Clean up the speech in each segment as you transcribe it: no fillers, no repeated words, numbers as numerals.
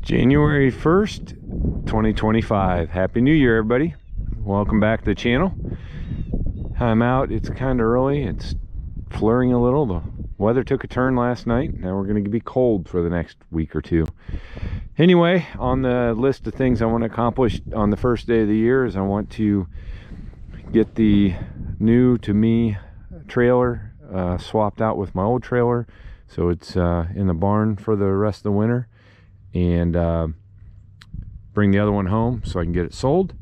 January 1st, 2025. Happy New Year, everybody. Welcome back to the channel. I'm out. It's kind of early. It's flurrying a little. The weather took a turn last night. Now we're going to be cold for the next week or two. Anyway, on the list of things I want to accomplish on the first day of the year is I want to get the new to me trailer swapped out with my old trailer, so it's in the barn for the rest of the winter, and bring the other one home so I can get it sold.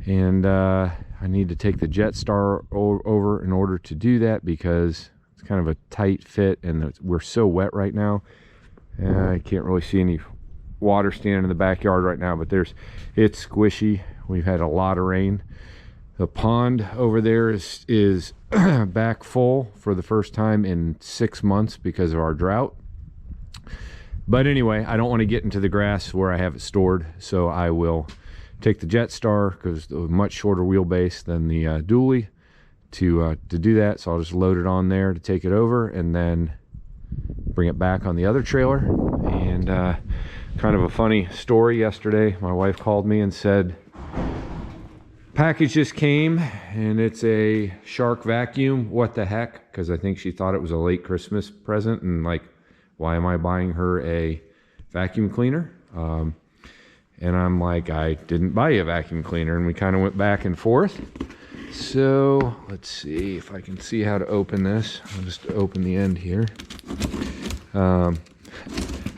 And I need to take the Jetstar over in order to do that, because it's kind of a tight fit and we're so wet right now. I can't really see any water standing in the backyard right now, but it's squishy. We've had a lot of rain. The pond over there is back full for the first time in 6 months because of our drought. But anyway, I don't want to get into the grass where I have it stored, so I will take the Jetstar, because it's a much shorter wheelbase than the dually, to do that. So I'll just load it on there to take it over, and then bring it back on the other trailer. And kind of a funny story yesterday, my wife called me and said, package just came and it's a Shark vacuum. What the heck? Because I think she thought it was a late Christmas present, and like, why am I buying her a vacuum cleaner? And I'm like, I didn't buy you a vacuum cleaner. And we kind of went back and forth. So let's see if I can see how to open this. I'll just open the end here. I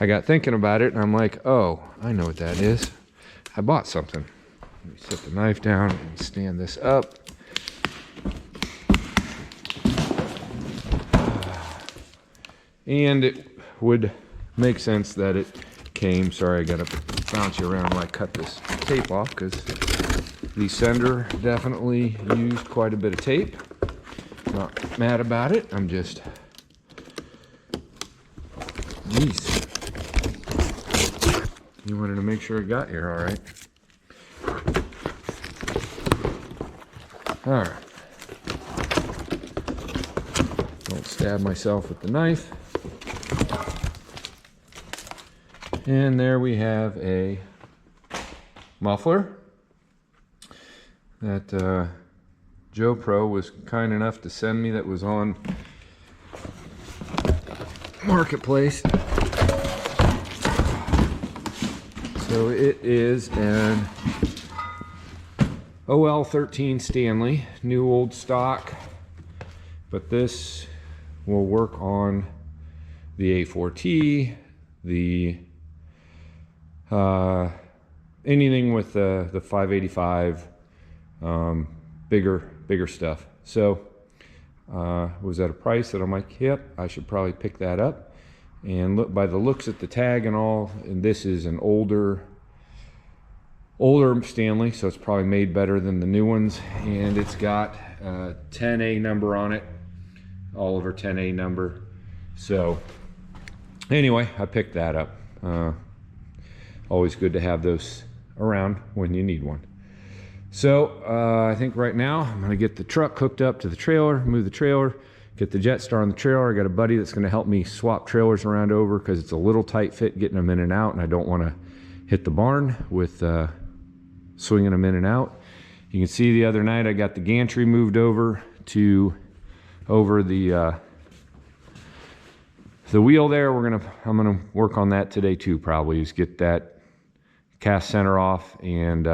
got thinking about it and I'm like, oh, I know what that is. I bought something. Let me set the knife down and stand this up. And it would make sense that it came. Sorry, I gotta bounce you around while I cut this tape off, because the sender definitely used quite a bit of tape. Not mad about it. I'm just, geez. You wanted to make sure it got here all right. All right. Don't stab myself with the knife. And there we have a muffler that Joe Pro was kind enough to send me, that was on Marketplace. So it is an OL13 Stanley, new old stock, but this will work on the A4T, the anything with the 585, bigger stuff. So was at a price that I'm like, yep, I should probably pick that up. And look, by the looks at the tag and all, and this is an older Stanley, so it's probably made better than the new ones. And it's got a 10A number on it, Oliver 10A number. So anyway, I picked that up. Always good to have those around when you need one. So I think right now I'm gonna get the truck hooked up to the trailer, move the trailer, get the Jetstar on the trailer. I got a buddy that's gonna help me swap trailers around over, because it's a little tight fit getting them in and out, and I don't wanna hit the barn with swinging them in and out. You can see the other night I got the gantry moved over the wheel there. I'm gonna work on that today too, probably, is get that cast center off. And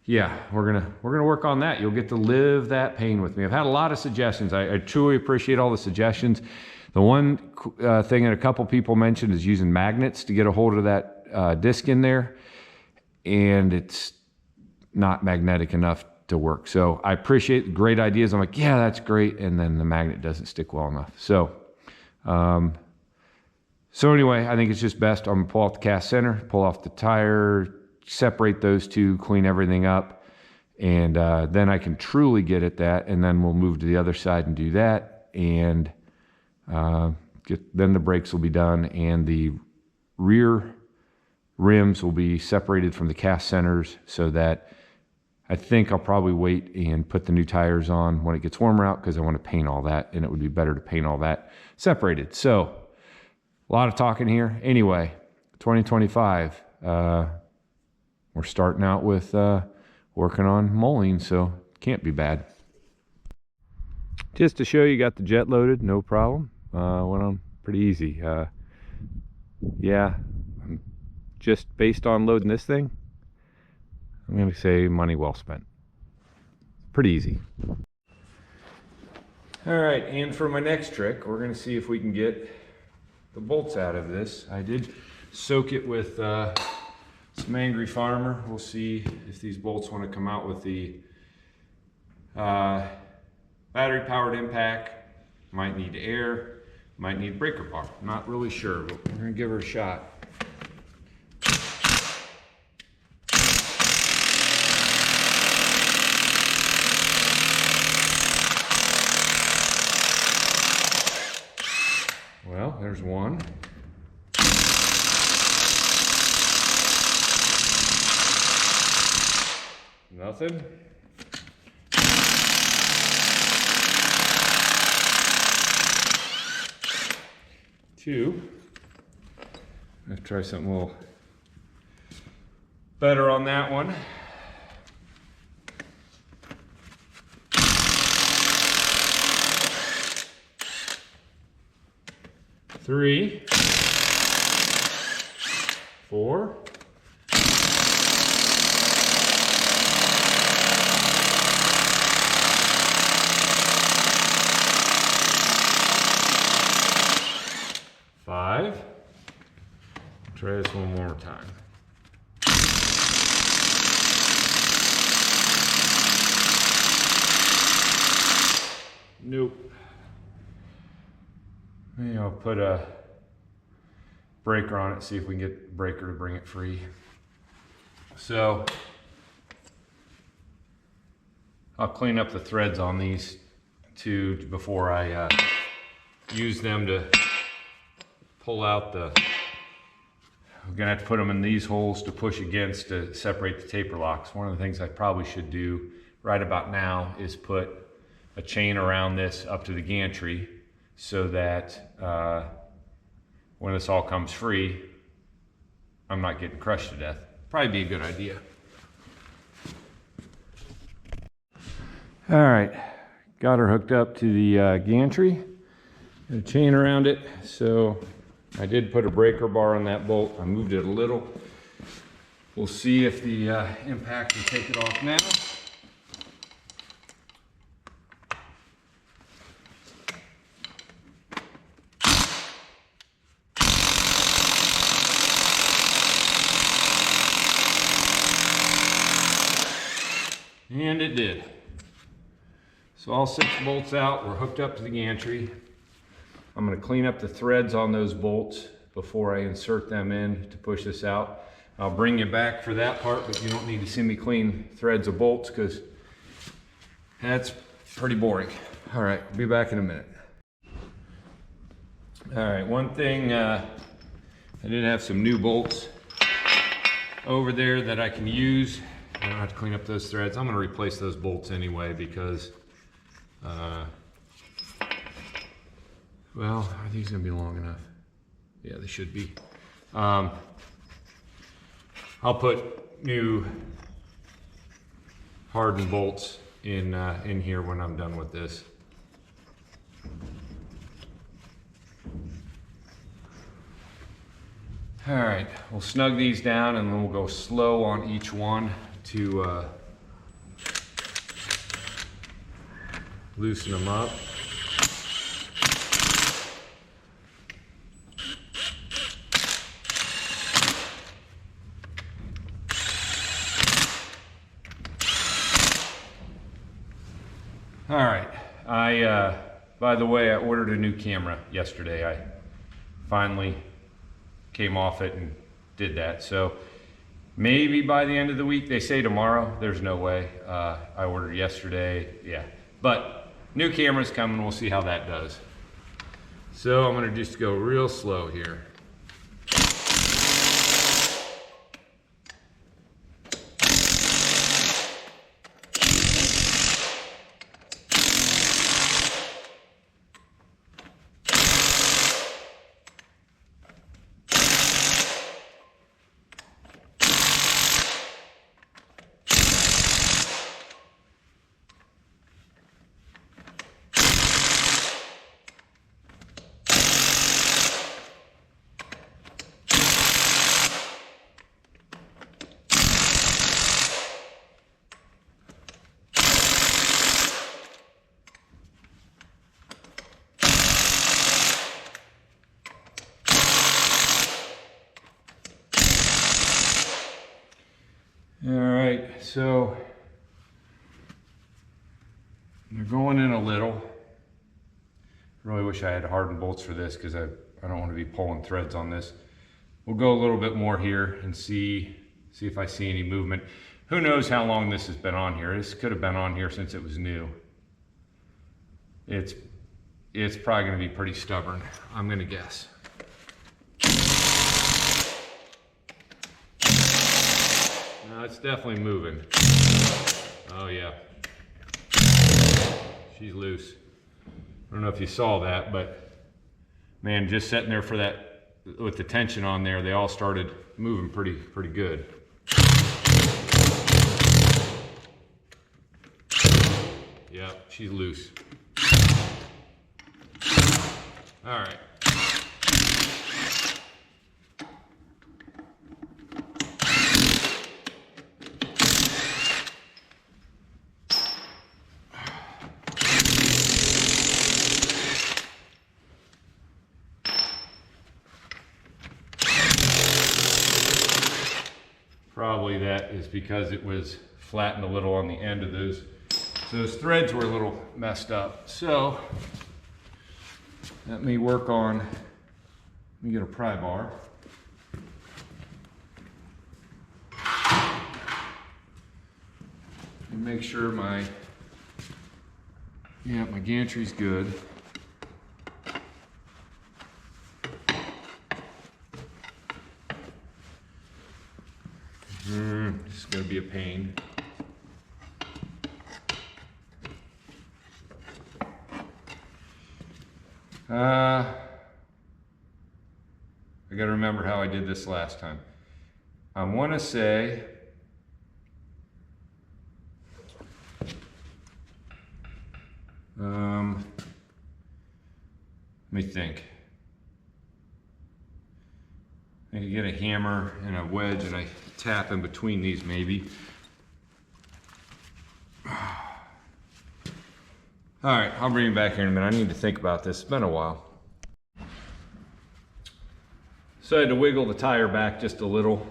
yeah, we're gonna work on that. You'll get to live that pain with me. I've had a lot of suggestions. I truly appreciate all the suggestions. The one thing that a couple people mentioned is using magnets to get a hold of that disc in there, and it's not magnetic enough to work. So I appreciate the great ideas. I'm like, yeah, that's great, and then the magnet doesn't stick well enough. So anyway, I think it's just best. I'm gonna pull off the cast center, pull off the tire, separate those two, clean everything up, and then I can truly get at that, and then we'll move to the other side and do that, and then the brakes will be done, and the rear rims will be separated from the cast centers, so that I think I'll probably wait and put the new tires on when it gets warmer out, because I want to paint all that, and it would be better to paint all that separated. So a lot of talking here. Anyway, 2025. We're starting out with working on molding, so can't be bad. Just to show you, got the jet loaded, no problem. Went on pretty easy. Yeah, just based on loading this thing, I'm going to say money well spent. Pretty easy. All right, and for my next trick, we're going to see if we can get the bolts out of this. I did soak it with some Angry Farmer. We'll see if these bolts want to come out with the battery powered impact. Might need air, might need breaker bar. Not really sure, but we're going to give her a shot. Well, there's one. Nothing. Two. Let's try something a little better on that one. Three. Four. Five. Try this one more time. Nope. Maybe I'll put a breaker on it, see if we can get the breaker to bring it free. So I'll clean up the threads on these two before I use them to pull out the, I'm gonna have to put them in these holes to push against to separate the taper locks. One of the things I probably should do right about now is put a chain around this up to the gantry so that when this all comes free, I'm not getting crushed to death. Probably be a good idea. All right, got her hooked up to the gantry. Got a chain around it, so I did put a breaker bar on that bolt. I moved it a little. We'll see if the impact will take it off now. And it did. So all 6 bolts out, we're hooked up to the gantry. I'm going to clean up the threads on those bolts before I insert them in to push this out. I'll bring you back for that part, but you don't need to see me clean threads of bolts because that's pretty boring. All right, I'll be back in a minute. All right, one thing, I did have some new bolts over there that I can use. I don't have to clean up those threads. I'm going to replace those bolts anyway because, well, are these going to be long enough? Yeah, they should be. I'll put new hardened bolts in here when I'm done with this. All right, we'll snug these down and then we'll go slow on each one to loosen them up. All right, by the way, I ordered a new camera yesterday. I finally came off it and did that. So maybe by the end of the week, they say tomorrow. There's no way. I ordered yesterday, yeah. But new camera's coming, we'll see how that does. So I'm gonna just go real slow here. so they're going in a little. Really wish I had hardened bolts for this because I don't want to be pulling threads on this. We'll go a little bit more here and see if I see any movement. Who knows how long this has been on here? This could have been on here since it was new. It's probably going to be pretty stubborn, I'm going to guess. No, it's definitely moving. Oh yeah. She's loose. I don't know if you saw that, but man, just sitting there for that, with the tension on there, they all started moving pretty good. Yeah, she's loose. All right. Probably that is because it was flattened a little on the end of those. So those threads were a little messed up. So let me work on, let me get a pry bar. And make sure my gantry's good. This is going to be a pain. I got to remember how I did this last time. I want to say let me think. I can get a hammer and a wedge and I tap in between these maybe. All right, I'll bring you back here in a minute. I need to think about this. It's been a while. So I had to wiggle the tire back just a little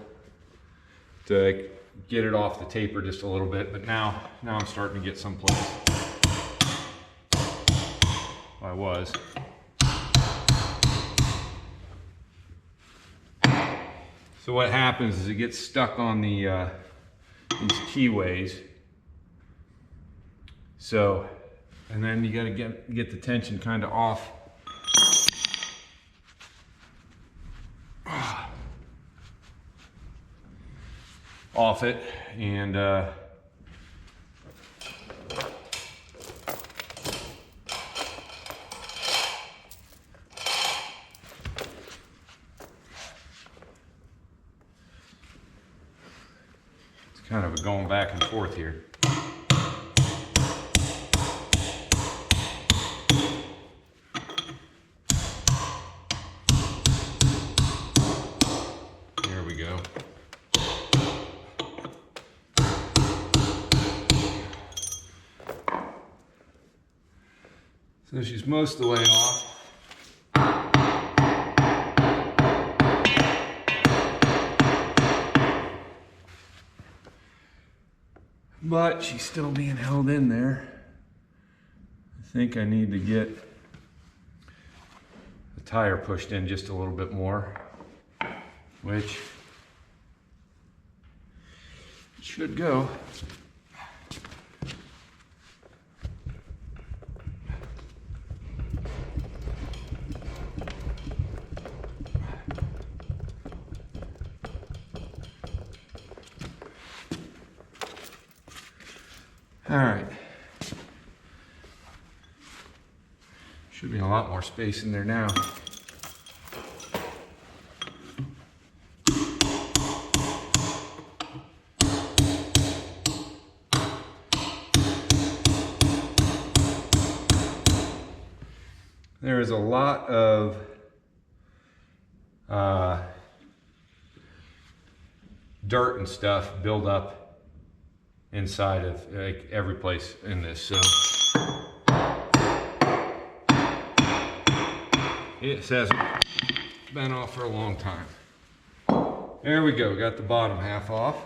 to get it off the taper just a little bit, but now I'm starting to get someplace. Well, I was. So what happens is it gets stuck on the these keyways. So, and then you got to get the tension kind of off. Off it, and it's kind of a going back and forth here. There we go. So she's most of the way off. But she's still being held in there. I think I need to get the tire pushed in just a little bit more, which should go. All right. Should be a lot more space in there now. There is a lot of dirt and stuff build up inside of like every place in this, so it hasn't been off for a long time. There we go, got the bottom half off.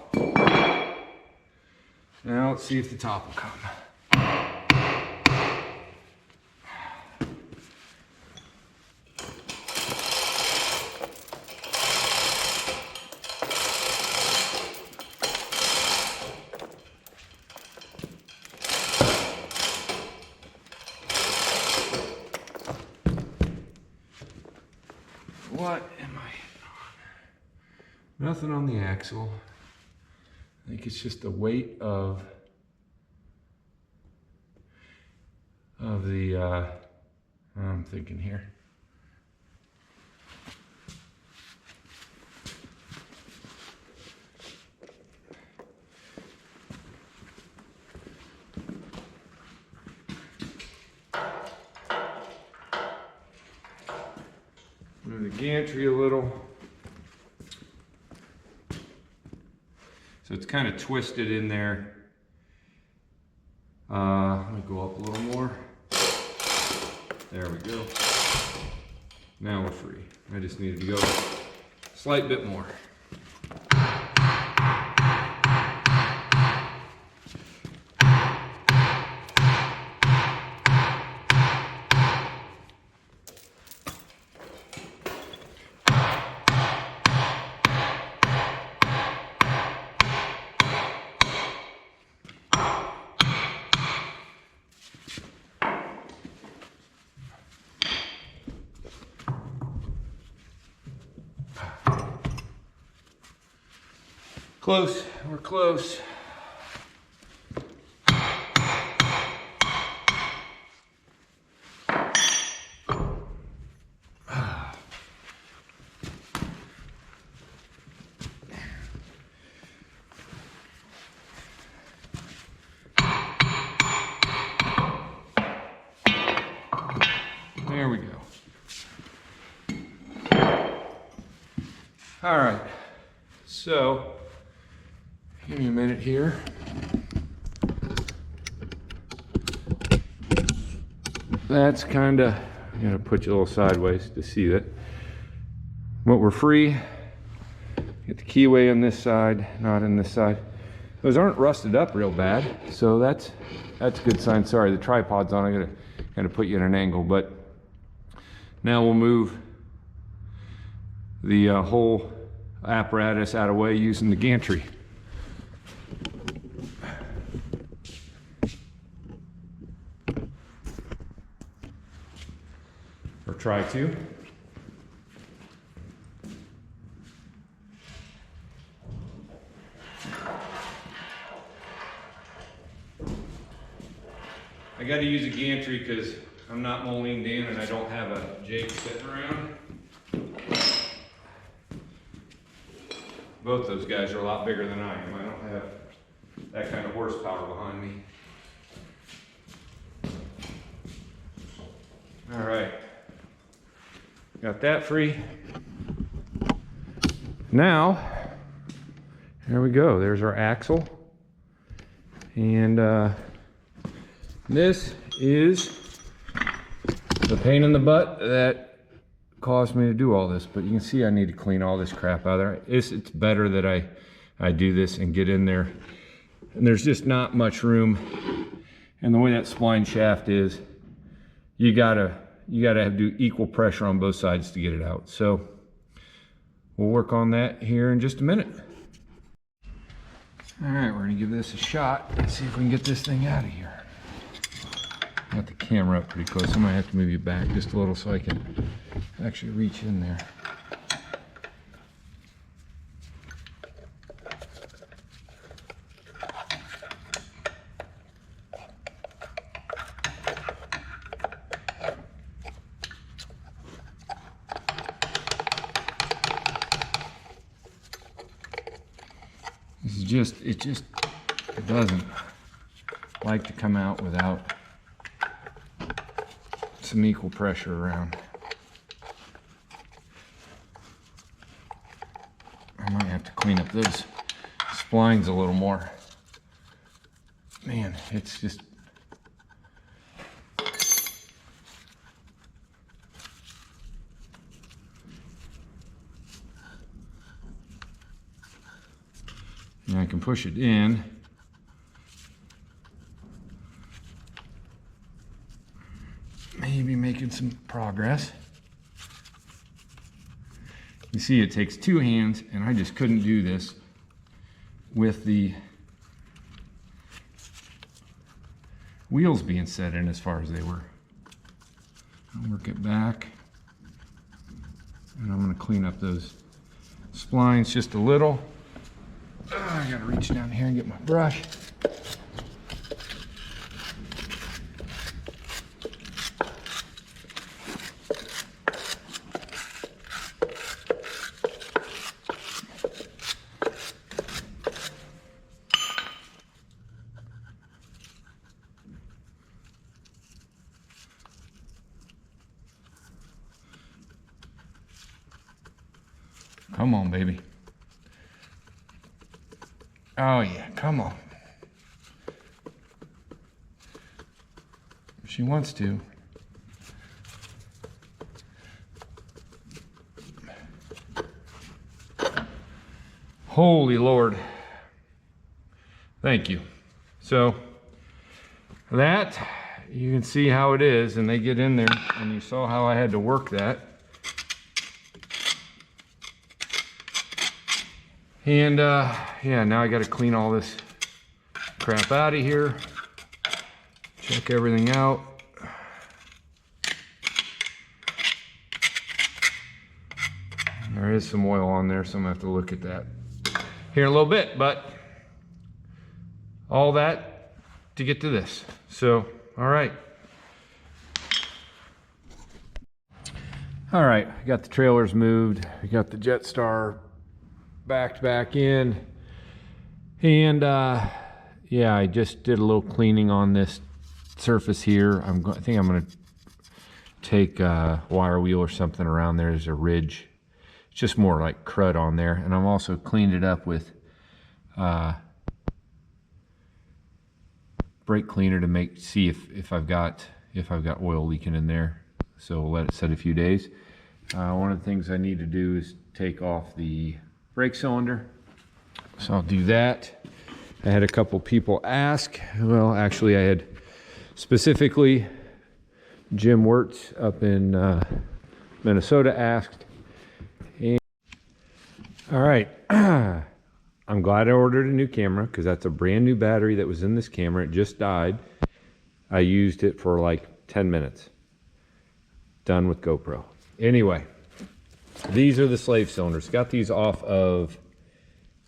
Now let's see if the top will come. What am I on? Nothing on the axle. I think it's just the weight of the, I'm thinking here. Move the gantry a little. So it's kind of twisted in there. Let me go up a little more. There we go. Now we're free. I just needed to go a slight bit more. Close, we're close. There we go. All right, so give me a minute here. That's kind of, I'm gonna put you a little sideways to see that. But we're free. Get the keyway on this side, not on this side. Those aren't rusted up real bad, so that's a good sign. Sorry, the tripod's on. I'm gonna put you at an angle, but now we'll move the whole apparatus out of the way using the gantry. Or try to. I got to use a gantry because I'm not molding in and I don't have a jig sitting around. Both those guys are a lot bigger than I am. I don't have that kind of horsepower behind me. All right. Got that free. Now, here we go. There's our axle. And this is the pain in the butt that caused me to do all this. But you can see I need to clean all this crap out of there. It's better that I do this and get in there. And there's just not much room. And the way that spline shaft is, you gotta do equal pressure on both sides to get it out. So we'll work on that here in just a minute. All right, we're gonna give this a shot and see if we can get this thing out of here. Got the camera up pretty close. I might have to move you back just a little so I can actually reach in there. It doesn't like to come out without some equal pressure around. I might have to clean up those splines a little more. Man, it's just... And I can push it in making some progress. You see it takes two hands, and I just couldn't do this with the wheels being set in as far as they were. I'll work it back, and I'm going to clean up those splines just a little. I got to reach down here and get my brush. Come on, baby. Oh yeah, come on. She wants to. Holy Lord. Thank you. So that, you can see how it is, and they get in there, and you saw how I had to work that. And yeah, now I got to clean all this crap out of here. Check everything out. There is some oil on there, so I'm gonna have to look at that here in a little bit, but all that to get to this. So, all right. All right, I got the trailers moved. I got the Jetstar backed back in, and yeah, I just did a little cleaning on this surface here. I think I'm going to take a wire wheel or something around there. There's a ridge. It's just more like crud on there, and I'm also cleaned it up with brake cleaner to see if I've got oil leaking in there. So we'll let it set a few days. One of the things I need to do is take off the brake cylinder, so I'll do that. I had a couple people ask. Well, actually I had specifically Jim Wirtz up in Minnesota asked. And all right, I'm glad I ordered a new camera, because that's a brand new battery that was in this camera. It just died. I used it for like 10 minutes. Done with GoPro. Anyway, these are the slave cylinders. Got these off of,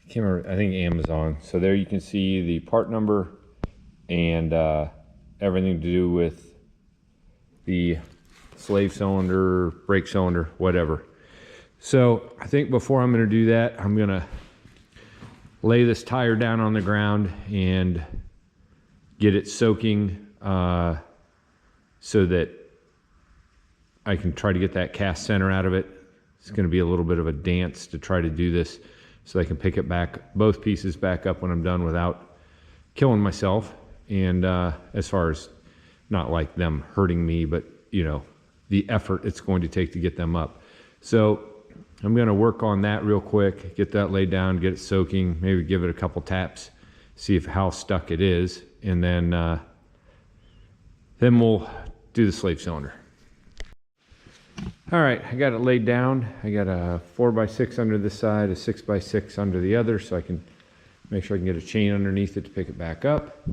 I can't remember, I think Amazon. So there you can see the part number and everything to do with the slave cylinder, brake cylinder, whatever. So I think before I'm going to do that, I'm going to lay this tire down on the ground and get it soaking so that I can try to get that cast center out of it. It's going to be a little bit of a dance to try to do this so I can pick it back, both pieces back up when I'm done without killing myself. And as far as not like them hurting me, but you know, the effort it's going to take to get them up. So I'm going to work on that real quick, get that laid down, get it soaking, maybe give it a couple taps, see how stuck it is, and then we'll do the slave cylinder. All right, I got it laid down. I got a 4x6 under this side, a 6x6 under the other, so I can make sure I can get a chain underneath it to pick it back up.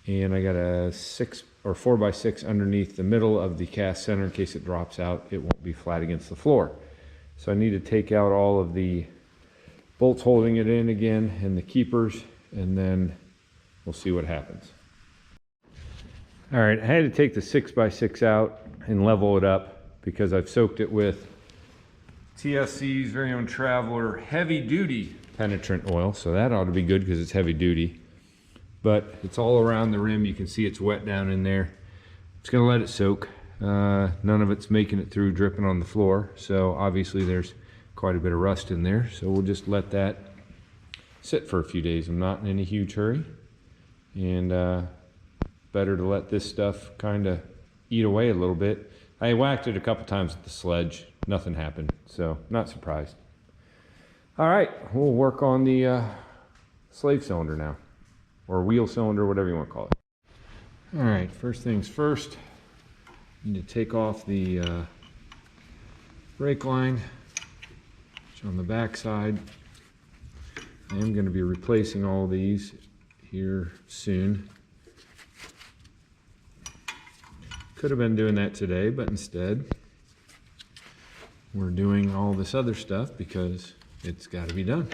And I got a 6 or 4x6 underneath the middle of the cast center in case it drops out. It won't be flat against the floor. So I need to take out all of the bolts holding it in again and the keepers, and then we'll see what happens. All right, I had to take the 6x6 out and level it up because I've soaked it with TSC's very own Traveler heavy duty penetrant oil. So that ought to be good because it's heavy duty. But it's all around the rim. You can see it's wet down in there. It's gonna let it soak. None of it's making it through, dripping on the floor. So obviously there's quite a bit of rust in there. So we'll just let that sit for a few days. I'm not in any huge hurry. And better to let this stuff kind of eat away a little bit. I whacked it a couple times with the sledge. Nothing happened, so not surprised. All right, we'll work on the slave cylinder now, or wheel cylinder, whatever you want to call it. All right, first things first, Need to take off the brake line, which on the back side. I am going to be replacing all these here soon. Could have been doing that today, but instead we're doing all this other stuff because it's got to be done.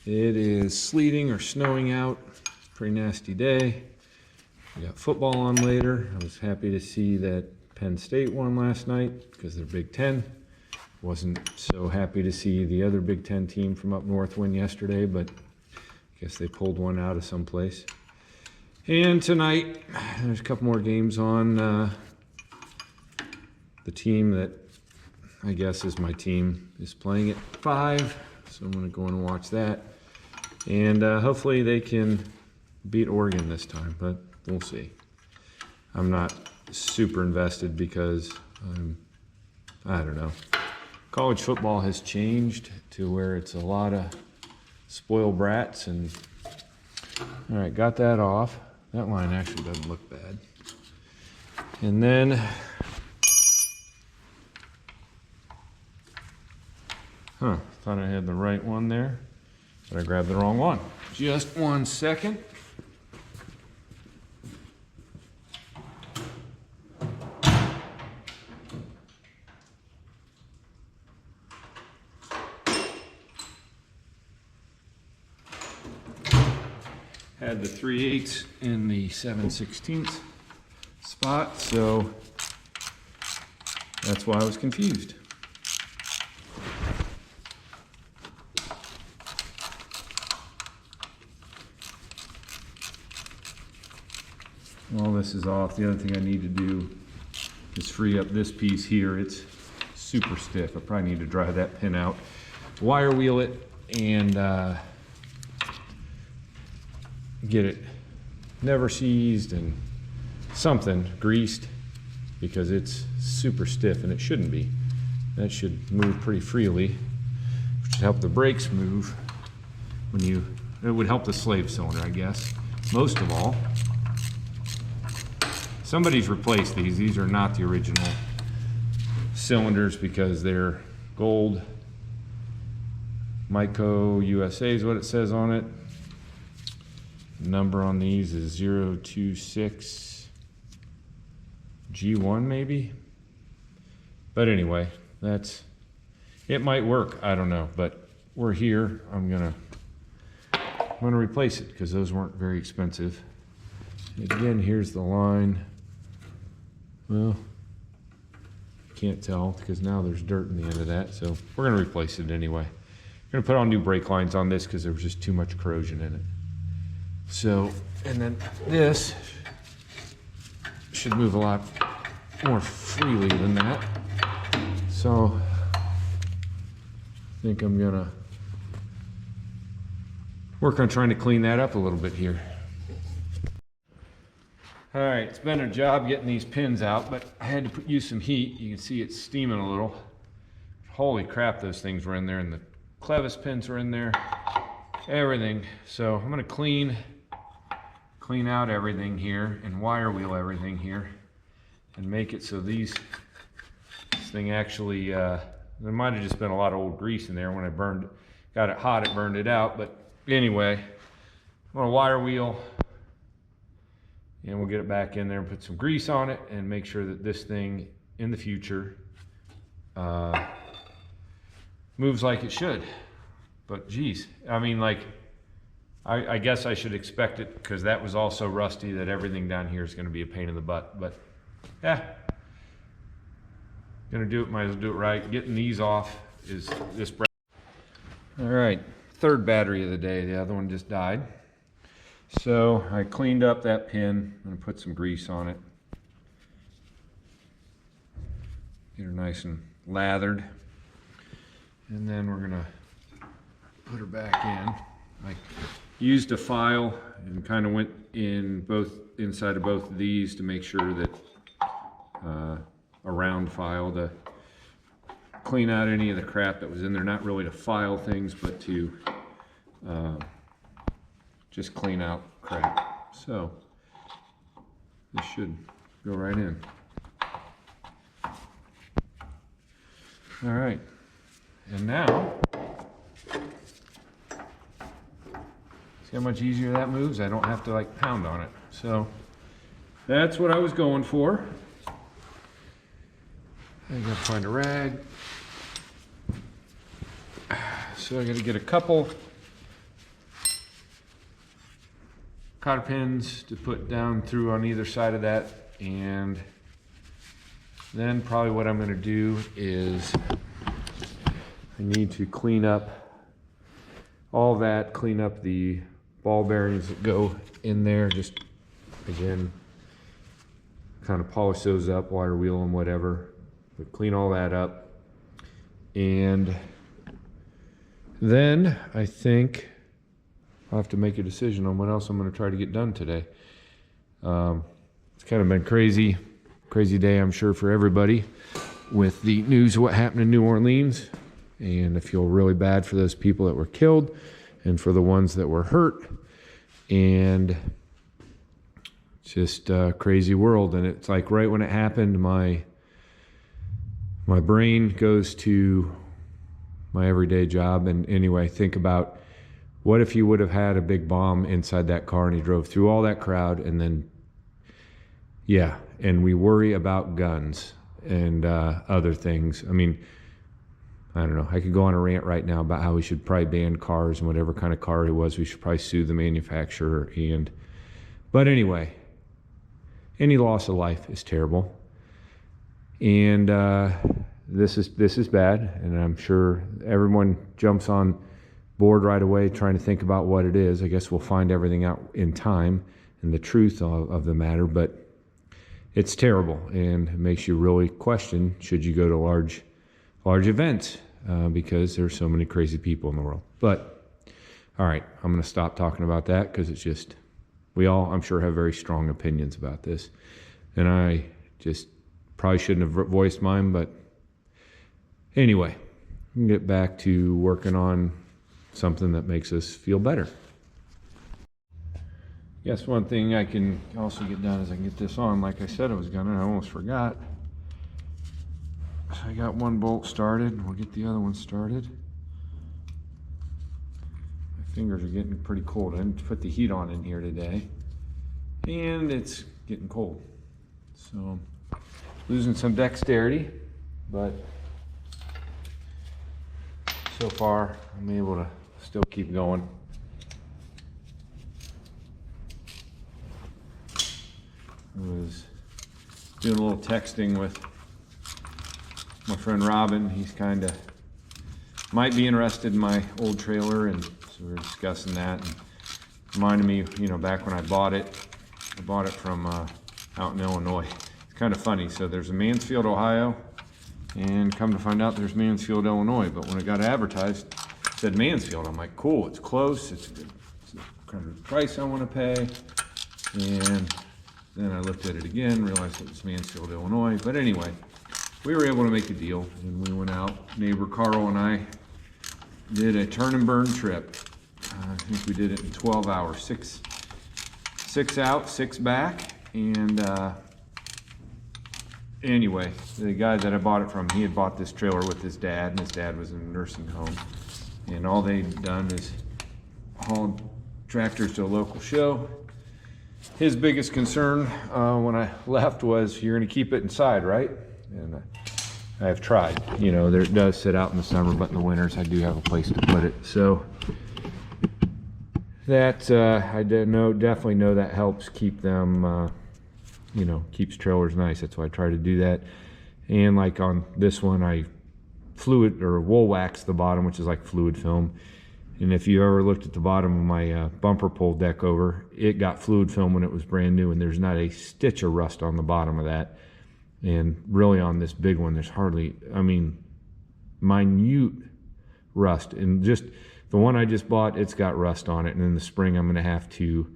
It is sleeting or snowing out. Pretty nasty day. We got football on later. I was happy to see that Penn State won last night because they're Big Ten. Wasn't so happy to see the other Big Ten team from up north win yesterday, but I guess they pulled one out of someplace. And tonight, there's a couple more games on. The team that I guess is my team is playing at 5, so I'm going to go in and watch that. And hopefully they can beat Oregon this time, but we'll see. I'm not super invested because I don't know. College football has changed to where it's a lot of spoiled brats. And all right, got that off. That line actually doesn't look bad. And then, thought I had the right one there, but I grabbed the wrong one. Just 1 second. Had the 3/8 in the 7/16 spot, so that's why I was confused. All this is off. The other thing I need to do is free up this piece here. It's super stiff. I probably need to dry that pin out, wire wheel it, and get it never seized and something greased, because it's super stiff and it shouldn't be. That should move pretty freely, which should help the brakes move when it would help the slave cylinder, I guess. Most of all, somebody's replaced these. These are not the original cylinders because they're gold. Myco USA is what it says on it. Number on these is 026 G1 maybe. But anyway, it might work. I don't know, but we're here. I'm gonna replace it because those weren't very expensive. Again, here's the line. Well, can't tell because now there's dirt in the end of that, so we're gonna replace it anyway. We're gonna put on new brake lines on this because there was just too much corrosion in it. So, and then this should move a lot more freely than that. So, I think I'm gonna work on trying to clean that up a little bit here. All right, it's been a job getting these pins out, but I had to use some heat. You can see it's steaming a little. Holy crap, those things were in there, and the clevis pins were in there, everything. So I'm gonna clean out everything here and wire wheel everything here and make it so this thing actually, there might have just been a lot of old grease in there. When I got it hot, it burned it out. But anyway, I'm gonna wire wheel and we'll get it back in there and put some grease on it and make sure that this thing in the future moves like it should. But geez, I mean, like, I guess I should expect it because that was also rusty, that everything down here is going to be a pain in the butt. But yeah, gonna do it, might as well do it right. Getting these off is this. All right, third battery of the day. The other one just died. So I cleaned up that pin. I'm gonna put some grease on it. Get her nice and lathered. And then we're gonna put her back in. I used a file and kind of went in inside of both of these to make sure that a round file to clean out any of the crap that was in there. Not really to file things, but to just clean out crap. So This should go right in. All right, and now, see how much easier that moves? I don't have to like pound on it. So that's what I was going for. I gotta find a rag. So I gotta get a couple cotter pins to put down through on either side of that, and then probably what I'm gonna do is I need to clean up all that, clean up the ball bearings that go in there, just again, kind of polish those up, wire wheel and whatever, but clean all that up. And then I think I'll have to make a decision on what else I'm going to try to get done today. It's kind of been crazy day, I'm sure, for everybody with the news of what happened in New Orleans. And I feel really bad for those people that were killed and for the ones that were hurt. And it's just a crazy world. And it's like right when it happened, my brain goes to my everyday job. And anyway, think about what if you would have had a big bomb inside that car and he drove through all that crowd, and then, yeah, and we worry about guns and other things. I mean, I don't know. I could go on a rant right now about how we should probably ban cars, and whatever kind of car it was, we should probably sue the manufacturer. But anyway, any loss of life is terrible. And this is bad, and I'm sure everyone jumps on board right away trying to think about what it is. I guess we'll find everything out in time and the truth of the matter, but it's terrible, and it makes you really question, should you go to large events, because there's so many crazy people in the world. But all right, I'm going to stop talking about that, because it's just, we all, I'm sure, have very strong opinions about this, and I just probably shouldn't have voiced mine. But anyway, we can get back to working on something that makes us feel better. Yes, one thing I can also get done is I can get this on like I said I was gonna. I almost forgot. So I got one bolt started. We'll get the other one started. My fingers are getting pretty cold. I didn't put the heat on in here today, and it's getting cold. So losing some dexterity, but so far I'm able to still keep going. I was doing a little texting with my friend Robin. He's kind of might be interested in my old trailer, and so we were discussing that, and reminded me, you know, back when I bought it from out in Illinois. It's kind of funny. So there's a Mansfield, Ohio, and come to find out there's Mansfield, Illinois. But when it got advertised, it said Mansfield. I'm like, cool, it's close, it's the kind of price I want to pay. And then I looked at it again, realized it was Mansfield, Illinois. But anyway, we were able to make a deal, and we went out. Neighbor Carl and I did a turn and burn trip. I think we did it in 12 hours, six out, 6 back. And anyway, the guy that I bought it from, he had bought this trailer with his dad, and his dad was in a nursing home. And all they'd done is hauled tractors to a local show. His biggest concern when I left was, you're going to keep it inside, right? And I've tried. You know, it does sit out in the summer, but in the winters I do have a place to put it. So that I definitely know that helps keep them, you know, keeps trailers nice. That's why I try to do that. And like on this one, I fluid or wool wax the bottom, which is like fluid film. And if you ever looked at the bottom of my bumper pull deck over, it got fluid film when it was brand new, and there's not a stitch of rust on the bottom of that. And really on this big one, there's hardly, I mean, minute rust. And just the one I just bought, it's got rust on it. And in the spring, I'm going to have to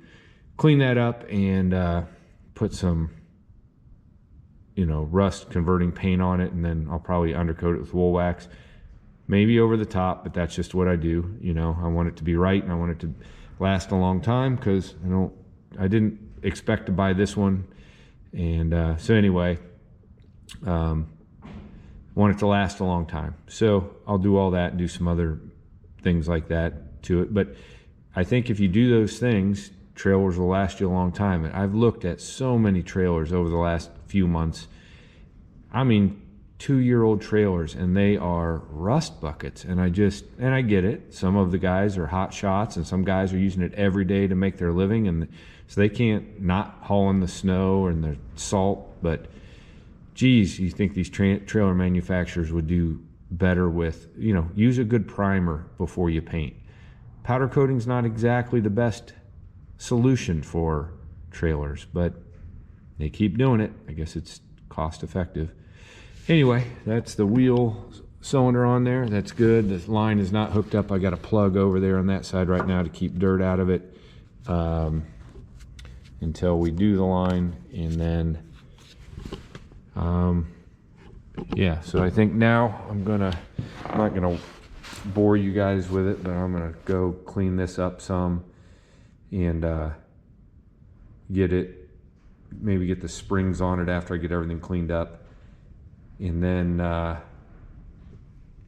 clean that up and put some, you know, rust converting paint on it. And then I'll probably undercoat it with wool wax. Maybe over the top, but that's just what I do. You know, I want it to be right, and I want it to last a long time, because I didn't expect to buy this one And so anyway, want it to last a long time. So I'll do all that and do some other things like that to it. But I think if you do those things, trailers will last you a long time. And I've looked at so many trailers over the last few months. I mean, 2-year-old trailers, and they are rust buckets. And I get it. Some of the guys are hot shots, and some guys are using it every day to make their living, and so they can't not haul in the snow and the salt. But geez, you think these trailer manufacturers would do better with, you know, use a good primer before you paint. Powder coating's not exactly the best solution for trailers, but they keep doing it. I guess it's cost effective. Anyway, that's the wheel cylinder on there. That's good. The line is not hooked up. I got a plug over there on that side right now to keep dirt out of it until we do the line. And then yeah, so I think now I'm not gonna bore you guys with it, but I'm gonna go clean this up some and maybe get the springs on it after I get everything cleaned up. And then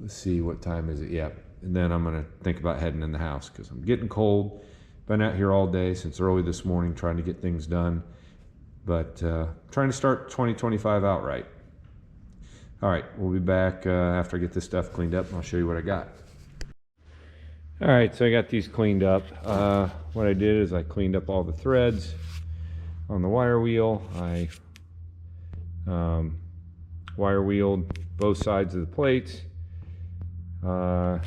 let's see, what time is it? Yeah, and then I'm gonna think about heading in the house because I'm getting cold. Been out here all day since early this morning trying to get things done, but trying to start 2025 out right. All right, we'll be back after I get this stuff cleaned up, and I'll show you what I got. All right, so I got these cleaned up. What I did is I cleaned up all the threads on the wire wheel. I wire wheeled both sides of the plates. Show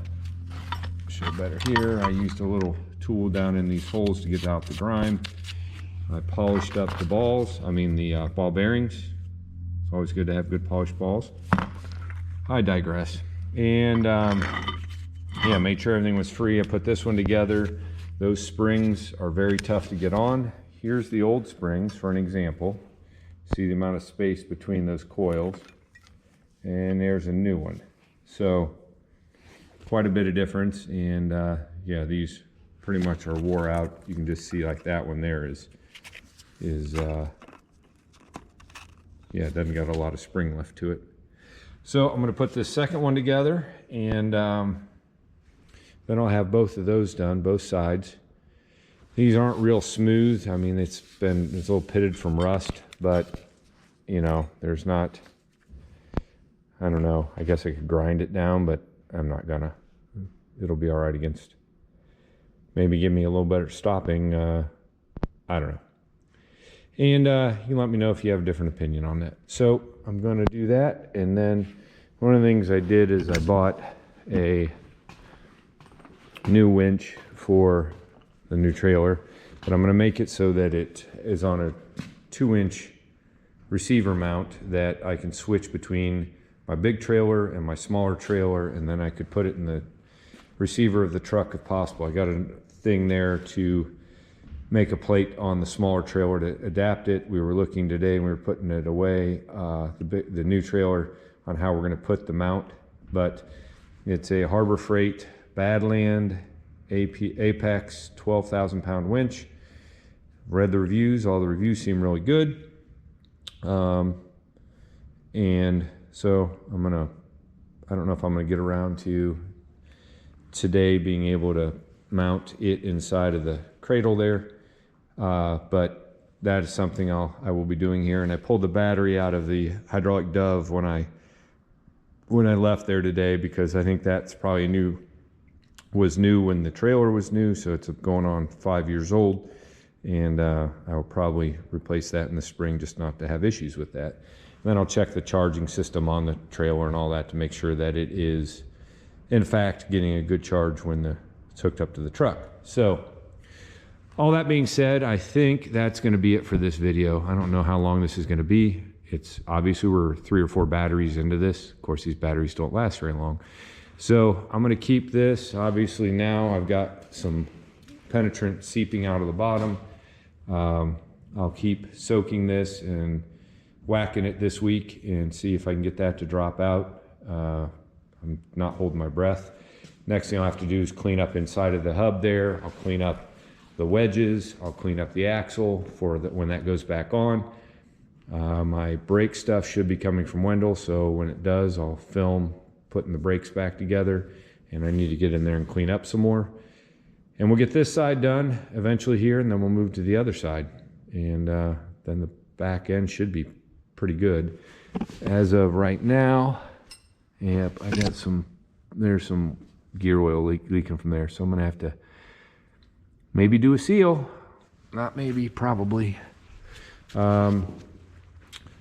better here. I used a little tool down in these holes to get out the grime. I polished up the balls, the ball bearings. It's always good to have good polished balls. I digress. And yeah, made sure everything was free. I put this one together. Those springs are very tough to get on. Here's the old springs for an example. See the amount of space between those coils. And there's a new one. So quite a bit of difference. And yeah, these pretty much are wore out. You can just see like that one there is yeah, it doesn't got a lot of spring left to it. So I'm going to put this second one together, and then I'll have both of those done, both sides. These aren't real smooth. I mean, it's a little pitted from rust, but you know, there's not, I don't know, I guess I could grind it down, but I'm not gonna. It'll be all right against, maybe give me a little better stopping, I don't know. And you let me know if you have a different opinion on that. So I'm going to do that. And then one of the things I did is I bought a new winch for the new trailer, but I'm going to make it so that it is on a 2-inch receiver mount that I can switch between my big trailer and my smaller trailer, and then I could put it in the receiver of the truck if possible. I got a thing there to make a plate on the smaller trailer to adapt it. We were looking today and we were putting it away, the new trailer, on how we're going to put the mount. But it's a Harbor Freight Badland Apex 12,000 pound winch. Read the reviews. All the reviews seem really good. And so I don't know if I'm going to get around to today being able to mount it inside of the cradle there. But that is something I will be doing here. And I pulled the battery out of the hydraulic dove when I left there today, because I think that's probably was new when the trailer was new, so it's going on 5 years old. And I will probably replace that in the spring, just not to have issues with that. And then I'll check the charging system on the trailer and all that to make sure that it is in fact getting a good charge when it's hooked up to the truck. So all that being said, I think that's going to be it for this video. I don't know how long this is going to be. It's obviously we're 3 or 4 batteries into this. Of course, these batteries don't last very long. So I'm going to keep this. Obviously now I've got some penetrant seeping out of the bottom. I'll keep soaking this and whacking it this week and see if I can get that to drop out. I'm not holding my breath. Next thing I'll have to do is clean up inside of the hub there. I'll clean up the wedges. I'll clean up the axle for when that goes back on. My brake stuff should be coming from Wendell, so when it does, I'll film putting the brakes back together, and I need to get in there and clean up some more. And we'll get this side done eventually here, and then we'll move to the other side. And then the back end should be pretty good. As of right now, yep, I got there's some gear oil leaking from there, so I'm gonna have to maybe do a seal. Not maybe, probably.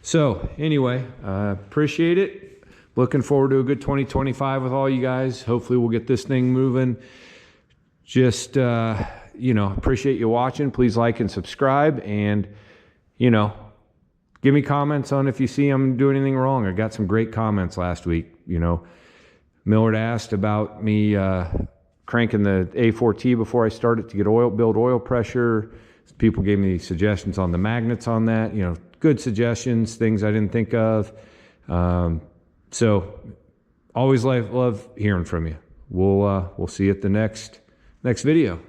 So anyway, appreciate it. Looking forward to a good 2025 with all you guys. Hopefully we'll get this thing moving. Just, you know, appreciate you watching. Please like and subscribe, and, you know, give me comments on if you see I'm doing anything wrong. I got some great comments last week. You know, Millard asked about me cranking the A4T before I started to get build oil pressure. People gave me suggestions on the magnets on that. You know, good suggestions, things I didn't think of. So always love hearing from you. We'll see you at the next video.